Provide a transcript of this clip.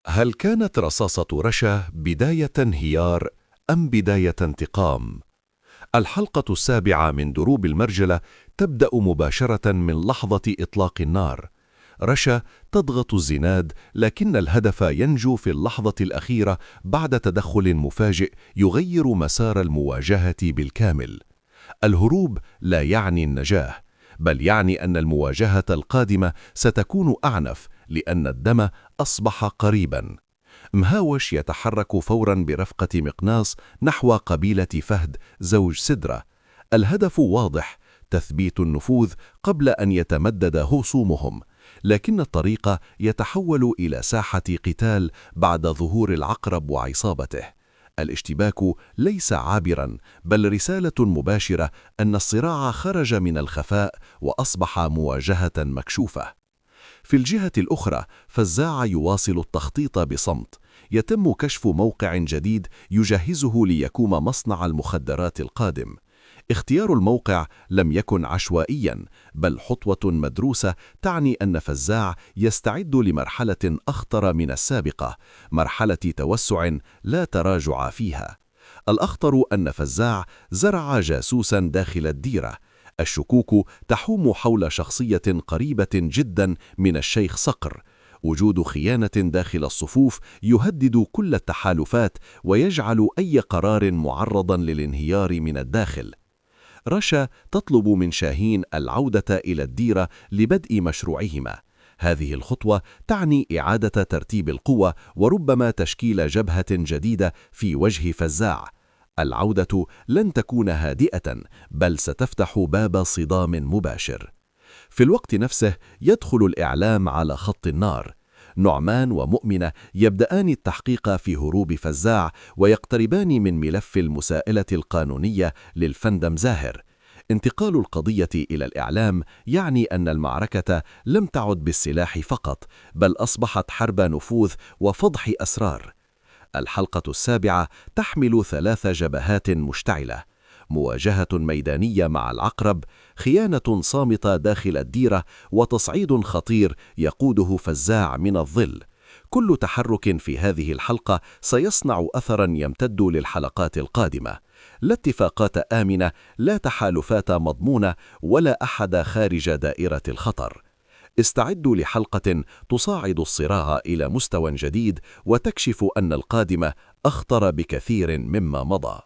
هل كانت رصاصة رشا بداية انهيار أم بداية انتقام؟ الحلقة السابعة من دروب المرجلة تبدأ مباشرة من لحظة إطلاق النار. رشا تضغط الزناد، لكن الهدف ينجو في اللحظة الأخيرة بعد تدخل مفاجئ يغير مسار المواجهة بالكامل. الهروب لا يعني النجاة، بل يعني أن المواجهة القادمة ستكون أعنف لأن الدم أصبح قريباً. مهاوش يتحرك فوراً برفقة مقناص نحو قبيلة فهد زوج سدرة. الهدف واضح: تثبيت النفوذ قبل أن يتمدد هصومهم، لكن الطريق يتحول إلى ساحة قتال بعد ظهور العقرب وعصابته. الاشتباك ليس عابراً، بل رسالة مباشرة أن الصراع خرج من الخفاء وأصبح مواجهة مكشوفة. في الجهة الأخرى، فزاع يواصل التخطيط بصمت. يتم كشف موقع جديد يجهزه ليكون مصنع المخدرات القادم. اختيار الموقع لم يكن عشوائياً، بل خطوة مدروسة تعني أن فزاع يستعد لمرحلة أخطر من السابقة، مرحلة توسع لا تراجع فيها. الأخطر أن فزاع زرع جاسوساً داخل الديرة. الشكوك تحوم حول شخصية قريبة جداً من الشيخ صقر. وجود خيانة داخل الصفوف يهدد كل التحالفات ويجعل أي قرار معرضاً للانهيار من الداخل. رشا تطلب من شاهين العودة إلى الديرة لبدء مشروعهما. هذه الخطوة تعني إعادة ترتيب القوى وربما تشكيل جبهة جديدة في وجه فزاع. العودة لن تكون هادئة، بل ستفتح باب صدام مباشر. في الوقت نفسه يدخل الإعلام على خط النار. نعمان ومؤمنة يبدأان التحقيق في هروب فزاع ويقتربان من ملف المساءلة القانونية للفندم زاهر. انتقال القضية إلى الإعلام يعني أن المعركة لم تعد بالسلاح فقط، بل أصبحت حرب نفوذ وفضح أسرار. الحلقة السابعة تحمل 3 جبهات مشتعلة: مواجهة ميدانية مع العقرب، خيانة صامتة داخل الديرة، وتصعيد خطير يقوده فزاع من الظل. كل تحرك في هذه الحلقة سيصنع أثراً يمتد للحلقات القادمة. لا اتفاقات آمنة، لا تحالفات مضمونة، ولا أحد خارج دائرة الخطر. استعدوا لحلقة تصاعد الصراع إلى مستوى جديد وتكشف أن القادم أخطر بكثير مما مضى.